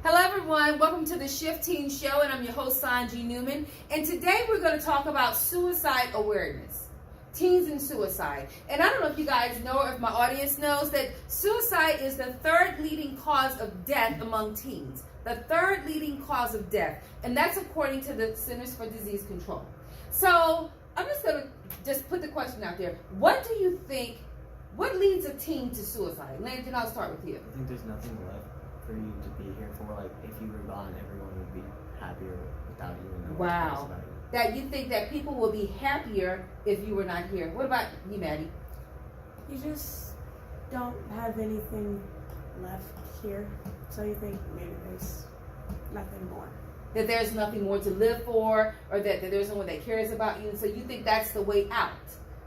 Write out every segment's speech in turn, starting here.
Hello everyone, welcome to the Shift Teen Show, and I'm your host Sanji Newman, and today we're going to talk about suicide awareness, teens and suicide. And I don't know if you guys know or if my audience knows that suicide is the third leading cause of death among teens, the third leading cause of death, and that's according to the Centers for Disease Control. So I'm just going to put the question out there. What do you think, what leads a teen to suicide? Landon, I'll start with you. I think there's nothing left for you to be here for. Like, if you were gone, everyone would be happier without you. And no one cares Wow. about you. That you think that people will be happier if you were not here. What about you, Maddie? You just don't have anything left here, so you think maybe there's nothing more. That there's nothing more to live for, or that there's no one that cares about you, and so you think that's the way out.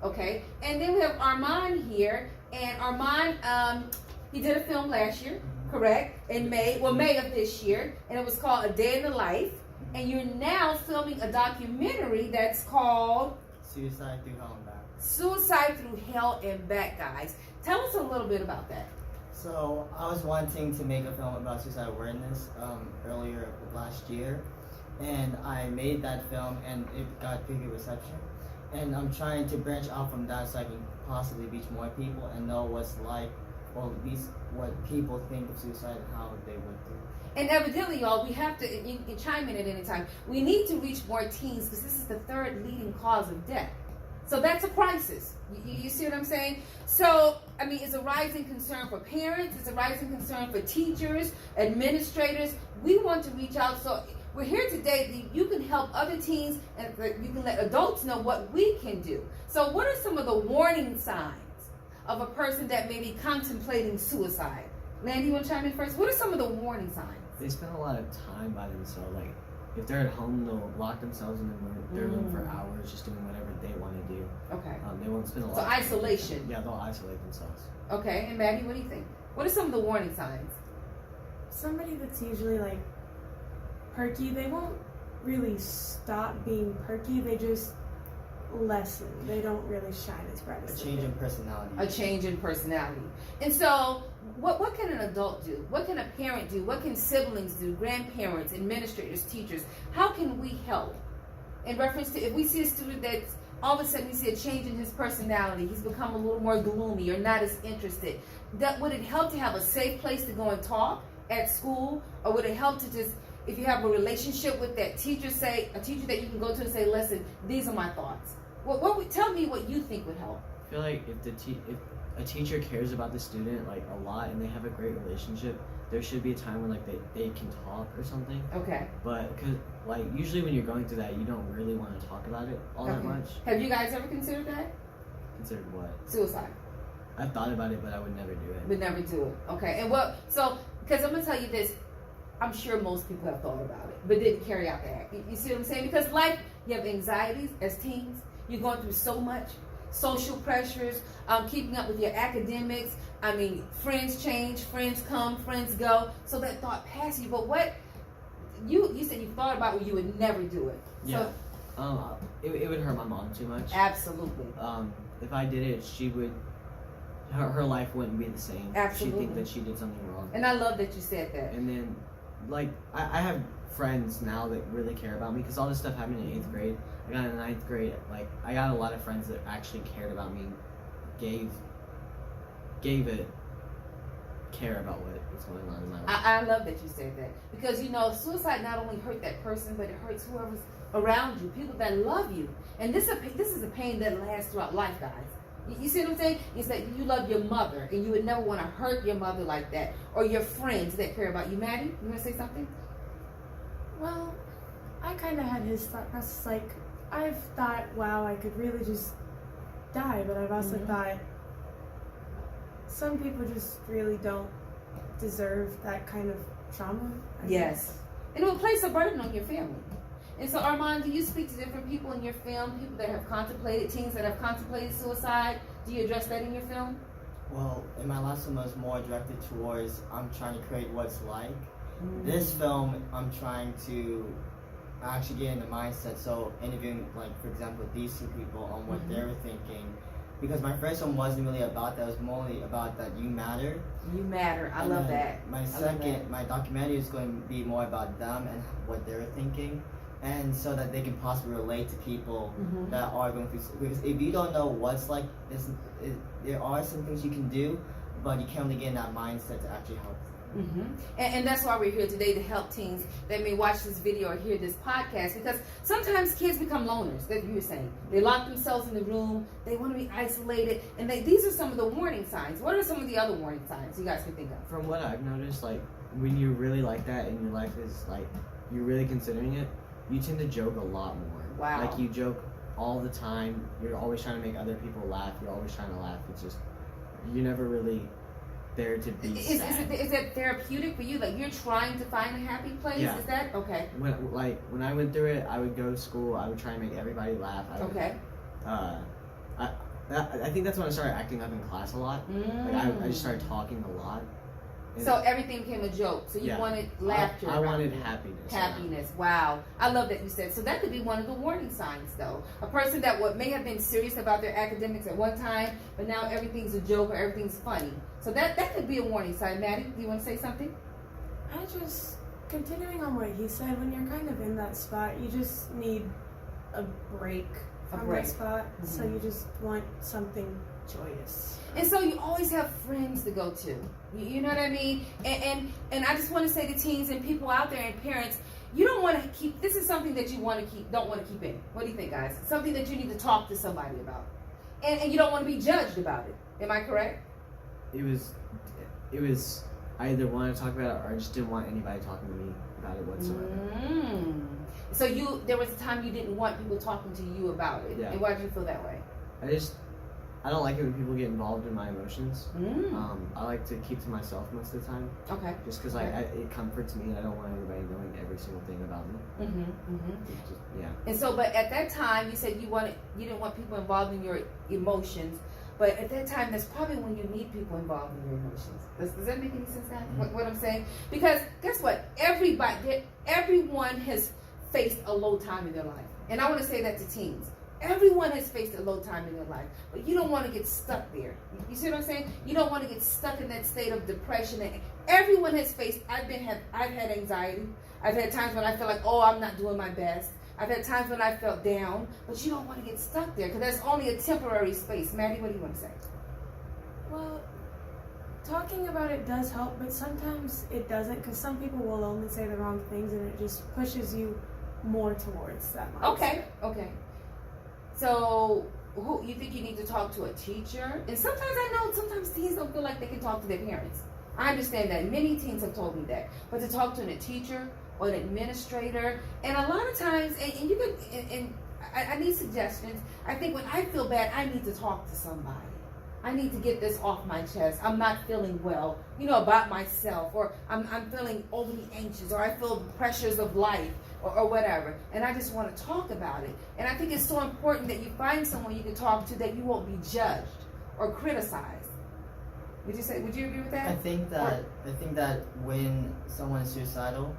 Okay? And then we have Armand here, and Armand, he did a film last year, correct? In May of this year, and it was called A Day in the Life. And you're now filming a documentary that's called Suicide Through Hell and Back. Suicide Through Hell and Back, guys. Tell us a little bit about that. So I was wanting to make a film about suicide awareness earlier last year, and I made that film, and it got pretty good reception. And I'm trying to branch out from that so I can possibly reach more people and know what's like, or at least what people think of suicide and how they would do. And evidently, y'all, we have to, you can chime in at any time, we need to reach more teens because this is the third leading cause of death. So that's a crisis. You see what I'm saying? So, I mean, it's a rising concern for parents, it's a rising concern for teachers, administrators. We want to reach out. So we're here today that you can help other teens and you can let adults know what we can do. So what are some of the warning signs of a person that may be contemplating suicide? Landy, you want to chime in first? What are some of the warning signs? They spend a lot of time by themselves. Like, if they're at home, they'll lock themselves in their room for hours, just doing whatever they want to do. Okay. They won't spend a lot. So of time. isolation. Yeah, they'll isolate themselves. Okay, and Maddie, what do you think? What are some of the warning signs? Somebody that's usually like perky, they won't really stop being perky, they just lessen. They don't really shine as bright as A they change did. in personality. A change in personality. And so, what can an adult do? What can a parent do? What can siblings do? Grandparents, administrators, teachers? How can we help? In reference to if we see a student that's all of a sudden we see a change in his personality, he's become a little more gloomy or not as interested. Would it help to have a safe place to go and talk at school? Or would it help to just, if you have a relationship with that teacher, say a teacher that you can go to and say, listen, these are my thoughts. Tell me what you think would help. I feel like if a teacher cares about the student like a lot and they have a great relationship, there should be a time when like they can talk or something. Okay. But because like usually when you're going through that, you don't really want to talk about it all that much. Have you guys ever considered that? Considered what? Suicide. I thought about it, but I would never do it. Would never do it. Okay. And because I'm going to tell you this, I'm sure most people have thought about it, but didn't carry out the act. You see what I'm saying? Because life, you have anxieties as teens. You're going through so much. Social pressures, keeping up with your academics. I mean, friends change, friends come, friends go. So that thought passes you. But what, you said you thought about it, you would never do it. Yeah. So, It would hurt my mom too much. absolutely. If I did it, she would, her life wouldn't be the same. Absolutely. She'd think that she did something wrong. And I love that you said that. And then, like, I have friends now that really care about me because all this stuff happened in 8th grade. I got in 9th grade, like, I got a lot of friends that actually cared about me, gave it care about what was going on in my life. I love that you said that because suicide not only hurt that person, but it hurts whoever's around you, people that love you. And this is a pain that lasts throughout life, guys. You see what I'm saying? It's that you love your mother, and you would never want to hurt your mother like that, or your friends that care about you. Maddie, you want to say something? Well, I kind of had his thought process. Like, I've thought, wow, I could really just die, but I've also thought some people just really don't deserve that kind of trauma. I guess. And it will place a burden on your family. And so, Armand, do you speak to different people in your film, people that have contemplated, teens that have contemplated suicide? Do you address that in your film? Well, in my last film, I was more directed towards I'm trying to create what's like. This film, I'm trying to actually get in the mindset. So interviewing, like, for example, these two people on what they were thinking, because my first one wasn't really about that. It was more about that you matter. You matter. I And love then that. My love second, my documentary is going to be more about them and what they're thinking, and so that they can possibly relate to people Mhm. that are going through. Because if you don't know what's like, there are some things you can do, but you can't really get in that mindset to actually help them. Mm-hmm. And that's why we're here today, to help teens that may watch this video or hear this podcast, because sometimes kids become loners, that you were saying. They lock themselves in the room, they want to be isolated, and these are some of the warning signs. What are some of the other warning signs you guys can think of? From what I've noticed, like when you really like that and your life is like you're really considering it, you tend to joke a lot more. Wow. Like you joke all the time. You're always trying to make other people laugh. You're always trying to laugh. It's just you're never really there to be sad. Is it therapeutic for you? Like you're trying to find a happy place? Yeah. Is that okay? When I went through it, I would go to school. I would try and make everybody laugh. Okay. I think that's when I started acting up in class a lot. Like I just started talking a lot. And So everything became a joke. So you Yeah. wanted laughter. I around wanted you. happiness. Happiness. Wow. I love that you said. So that could be one of the warning signs, though. A person that may have been serious about their academics at one time, but now everything's a joke or everything's funny. So that could be a warning sign. Maddie, do you want to say something? I just, continuing on what he said, when you're kind of in that spot, you just need a break A from break. that spot. So Mhm. you just want something joyous. And so you always have friends to go to. You know what I mean? And I just want to say to teens and people out there and parents, you don't want to keep, this is something that you want to keep, don't want to keep in. What do you think, guys? Something that you need to talk to somebody about. And you don't want to be judged about it. Am I correct? It was I either wanted to talk about it or I just didn't want anybody talking to me about it whatsoever. So there was a time you didn't want people talking to you about it. Yeah. And why did you feel that way? I don't like it when people get involved in my emotions. Mm. I like to keep to myself most of the time, Okay. just because it comforts me, and I don't want everybody knowing every single thing about me. It's just, yeah. And so, but at that time, you said you didn't want people involved in your emotions. But at that time, that's probably when you need people involved in your emotions. Does that make any sense now? What I'm saying? Because guess what? Everyone has faced a low time in their life. And I want to say that to teens. Everyone has faced a low time in their life, but you don't want to get stuck there. You see what I'm saying? You don't want to get stuck in that state of depression. And everyone has faced. I've had anxiety. I've had times when I feel like, oh, I'm not doing my best. I've had times when I felt down, but you don't want to get stuck there because that's only a temporary space. Maddie, what do you want to say? Well, talking about it does help, but sometimes it doesn't, because some people will only say the wrong things and it just pushes you more towards that mindset. Okay. So, who you think you need to talk to a teacher? And sometimes sometimes teens don't feel like they can talk to their parents. I understand that. Many teens have told me that. But to talk to a teacher or an administrator, and a lot of times, and you could, I need suggestions. I think when I feel bad, I need to talk to somebody. I need to get this off my chest. I'm not feeling well, about myself, or I'm feeling overly anxious, or I feel pressures of life, or whatever. And I just want to talk about it. And I think it's so important that you find someone you can talk to that you won't be judged or criticized. Would you agree with that? I think that when someone is suicidal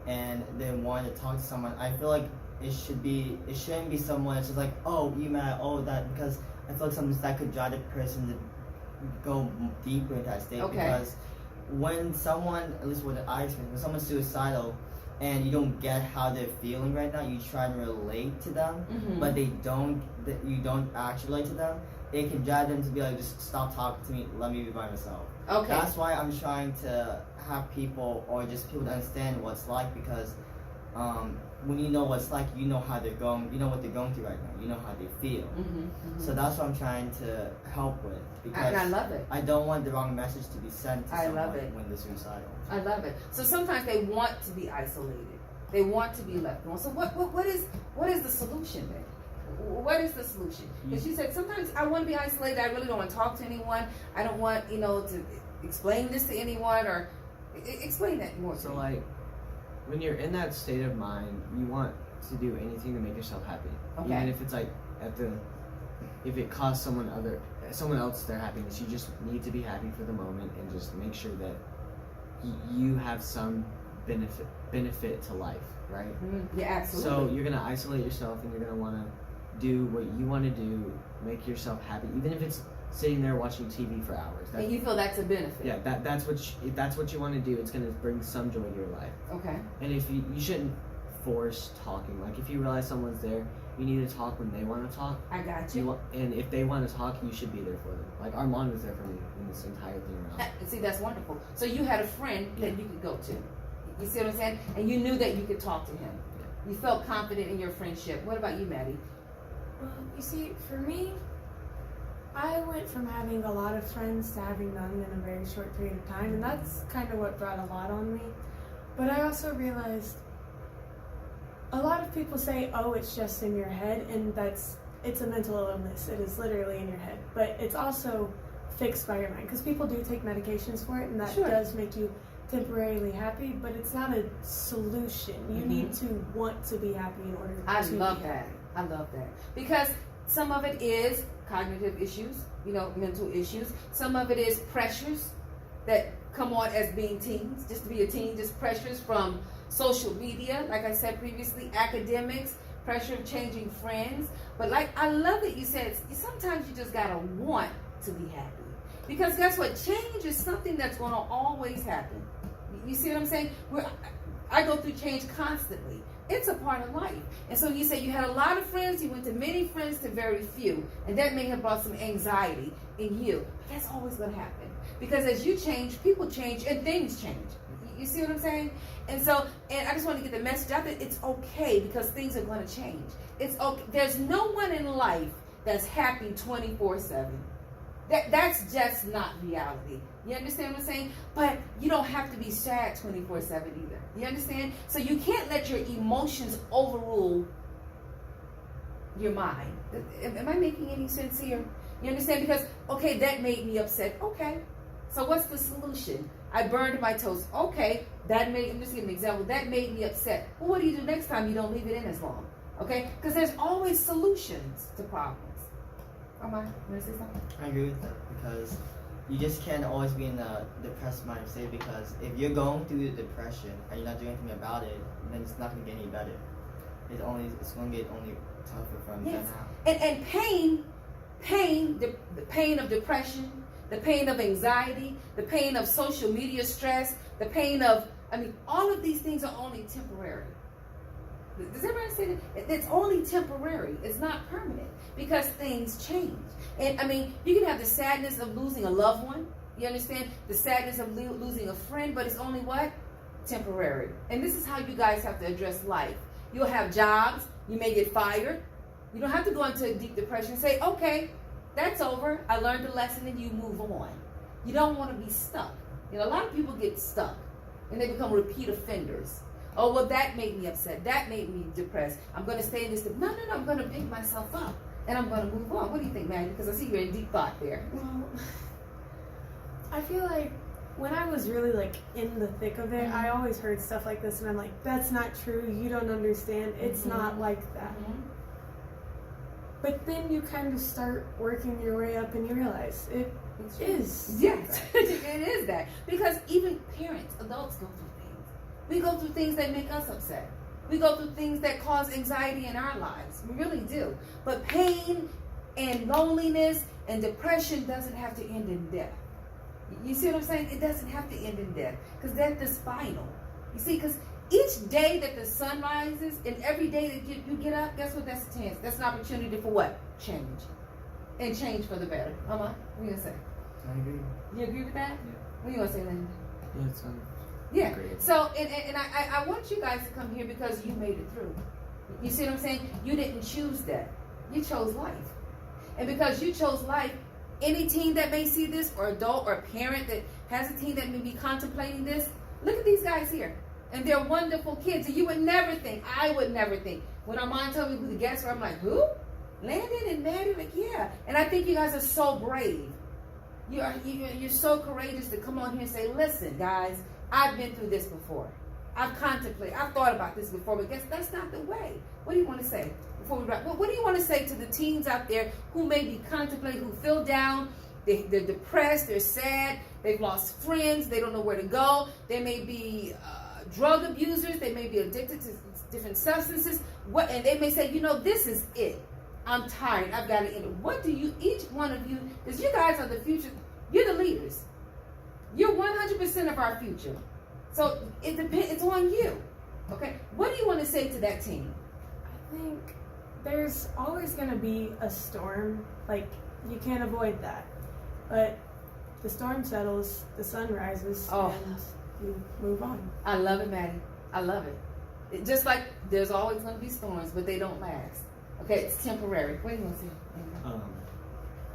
and they want to talk to someone, I feel like it shouldn't be someone that's just like, oh, you mad, oh, that, because I feel like something that could drive the person to go deeper into that state. Okay. Because when someone, at least what I experience, when someone's suicidal and you don't get how they're feeling right now, you try to relate to them, Mhm. but you don't actually relate to them, it can drive them to be like, just stop talking to me, let me be by myself. Okay. That's why I'm trying to have people, or just people to understand what it's like, because when you know what it's like, you know how they're going, you know what they're going through right now, you know how they feel. So that's what I'm trying to help with, because And I love it. I don't want the wrong message to be sent to I someone love it. when they're suicidal. I love it. So sometimes they want to be isolated. They want to be left alone. So what is the solution then? What is the solution? Because you said sometimes I want to be isolated. I really don't want to talk to anyone. I don't want to explain this to anyone, or explain that more. So like, when you're in that state of mind, you want to do anything to make yourself happy. Okay. Even if it's like if it costs someone else their happiness, you just need to be happy for the moment and just make sure that you have some benefit to life, right? Yeah, absolutely. So you're gonna isolate yourself and you're gonna want to do what you want to do, make yourself happy, even if it's sitting there watching TV for hours. And you feel that's a benefit. Yeah, if that's what you want to do, it's going to bring some joy to your life. Okay. And if you shouldn't force talking. Like if you realize someone's there, you need to talk when they want to talk. I got you. And if they want to talk, you should be there for them. Like Armand was there for me in this entire thing around. See, that's wonderful. So you had a friend that you could go to. You see what I'm saying? And you knew that you could talk to him. You felt confident in your friendship. What about you, Maddie? Well, you see, for me, I went from having a lot of friends to having none in a very short period of time, and that's kind of what brought a lot on me. But I also realized a lot of people say, oh, it's just in your head, and it's a mental illness. It is literally in your head. But it's also fixed by your mind, because people do take medications for it, and that does make you temporarily happy, but it's not a solution. You need to want to be happy in order to I be love happy. that. I love that. Because some of it is cognitive issues, mental issues. Some of it is pressures that come on as being teens. Just to be a teen, just pressures from social media, like I said previously, academics, pressure of changing friends. But I love that you said sometimes you just gotta want to be happy. Because guess what? Change is something that's gonna always happen. You see what I'm saying? I go through change constantly. It's a part of life. And so you say you had a lot of friends, you went to many friends to very few. And that may have brought some anxiety in you. But that's always going to happen. Because as you change, people change and things change. You see what I'm saying? And I just want to get the message out that it's okay because things are going to change. It's okay. There's no one in life that's happy 24/7. That's just not reality. You understand what I'm saying? But you don't have to be sad 24/7 either. You understand? So you can't let your emotions overrule your mind. Am I making any sense here? You understand? Because, okay, that made me upset. Okay. So what's the solution? I burned my toast. Okay. I'm just giving an example. That made me upset. Well, what do you do next time you don't leave it in as long? Okay? Because there's always solutions to problems. You want to say something? I agree with that because you just can't always be in a depressed mindset, because if you're going through the depression and you're not doing anything about it, then it's not going to get any better. It's going to get only tougher from then out. And pain, the pain of depression, the pain of anxiety, the pain of social media stress, the pain of, all of these things are only temporary. Does everybody say that? It's only temporary. It's not permanent because things change. And you can have the sadness of losing a loved one. You understand? The sadness of losing a friend, but it's only what? Temporary. And this is how you guys have to address life. You'll have jobs. You may get fired. You don't have to go into a deep depression and say, okay, that's over. I learned a lesson and you move on. You don't want to be stuck. A lot of people get stuck and they become repeat offenders. Oh, well, that made me upset. That made me depressed. I'm going to stay in this. No, I'm going to pick myself up and I'm going to move on. What do you think, Maddie? Because I see you're in deep thought there. Well, I feel like when I was really in the thick of it, I always heard stuff like this and I'm like, that's not true. You don't understand. It's not like that. But then you kind of start working your way up and you realize it is. Yes, it is that. Because even parents, adults go through things. We go through things that make us upset. We go through things that cause anxiety in our lives. We really do. But pain and loneliness and depression doesn't have to end in death. You see what I'm saying? It doesn't have to end in death. Because death is final. You see, because each day that the sun rises and every day that you get up, guess what? That's a chance. That's an opportunity for what? Change. And change for the better. What are you going to say? I agree. You agree with that? Yeah. What do you want to say, Linda? Yeah, it's Yeah. great. So, and I want you guys to come here because you made it through. You see what I'm saying? You didn't choose that. You chose life. And because you chose life, any teen that may see this, or adult or parent that has a teen that may be contemplating this, look at these guys here. And they're wonderful kids. And you would never think, I would never think. When Armand told me who the guests were, I'm like, who? Landon and Maddie? Like, yeah. And I think you guys are so brave. You're so courageous to come on here and say, listen, guys, I've been through this before. I've contemplated. I've thought about this before, but guess that's not the way. What do you want to say before we wrap? What do you want to say to the teens out there who may be contemplating, who feel down, they're depressed, they're sad, they've lost friends, they don't know where to go, they may be drug abusers, they may be addicted to different substances, and they may say, this is it. I'm tired. I've got to end it. What do you, each one of you, because you guys are the future, you're the leaders. You're 100% of our future. So it depends, it's on you. Okay? What do you want to say to that team? I think there's always going to be a storm. Like, you can't avoid that. But the storm settles, the sun rises, Oh. and you move on. I love it, Maddie. I love it. Just like there's always going to be storms, but they don't last. Okay, it's temporary. What do you want to say?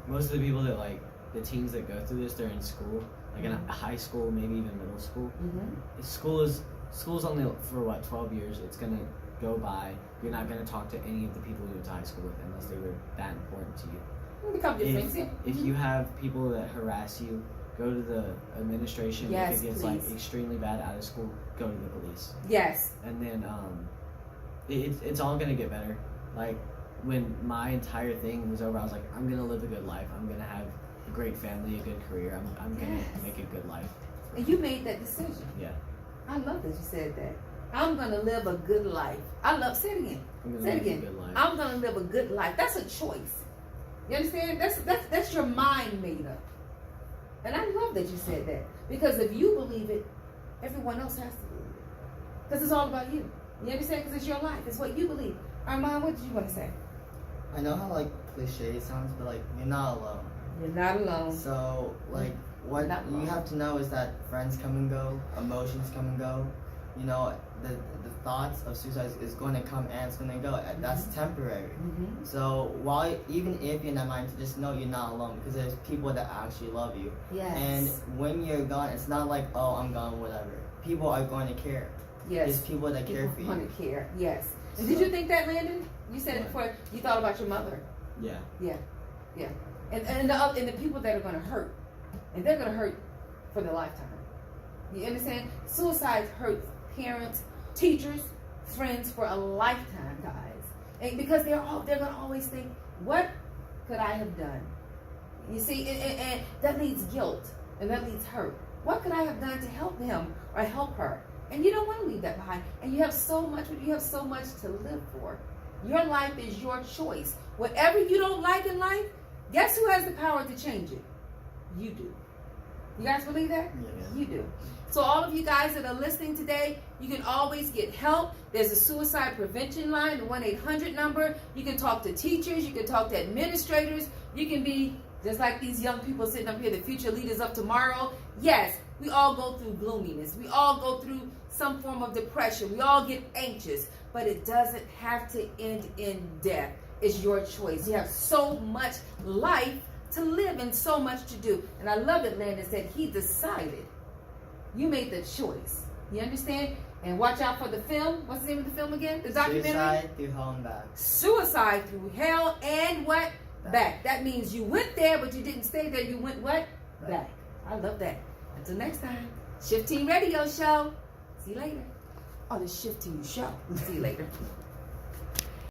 Most of the people that like the teens that go through this, they're in school, like in high school, maybe even middle school. Mm-hmm. School's only for what 12 years. It's gonna go by. You're not gonna talk to any of the people you went to high school with unless they were that important to you. Become your friends. Yeah. If you have people that harass you, go to the administration. Yes, if it gets please. like extremely bad out of school, go to the police. Yes. And then it's all gonna get better. Like when my entire thing was over, I was like, I'm gonna live a good life. I'm gonna have a great family, a good career. I'm gonna Yes. make a good life. And you made that decision. Yeah. I love that you said that. I'm gonna live a good life. I love, say it again. I'm gonna Say it live a again. good life. I'm gonna live a good life. That's a choice. You understand? That's your mind made up. And I love that you said that. Because if you believe it, everyone else has to believe it. Because it's all about you. You understand? Because it's your life. It's what you believe. Armand, what did you want to say? I know how like cliche it sounds, but like you're not alone. You're not alone. So like what Not you alone. have to know is that friends come and go, emotions come and go. You know, the thoughts of suicide is going to come and it's going to go. And that's temporary. Mm-hmm. So while even if you're in that mind, just know you're not alone because there's people that actually love you. Yes. And when you're gone, it's not like, oh, I'm gone, whatever. People are going to care. Yes. There's people that care for People you. want to care. Yes. And did you think that, Landon? You said it before. You thought about your mother. Yeah. And the people that are going to hurt, and they're going to hurt for their lifetime. You understand? Suicide hurts parents, teachers, friends for a lifetime, guys. And because they're going to always think, what could I have done? You see, and that leads guilt, and that leads hurt. What could I have done to help him or help her? And you don't want to leave that behind. And you have so much to live for. Your life is your choice. Whatever you don't like in life, guess who has the power to change it? You do. You guys believe that? Yes. You do. So all of you guys that are listening today, you can always get help. There's a suicide prevention line, the 1-800 number. You can talk to teachers. You can talk to administrators. You can be just like these young people sitting up here, the future leaders of tomorrow. Yes, we all go through gloominess. We all go through some form of depression. We all get anxious. But it doesn't have to end in death. It's your choice. You have so much life to live and so much to do. And I love that Landon said he decided. You made the choice. You understand? And watch out for the film. What's the name of the film again? The documentary? Suicide through hell and back. Suicide through hell and what? Back. That means you went there, but you didn't stay there. You went what? Back. I love that. Until next time. Shift Team Radio Show. See you later. Oh, the Shift Team Show. See you later.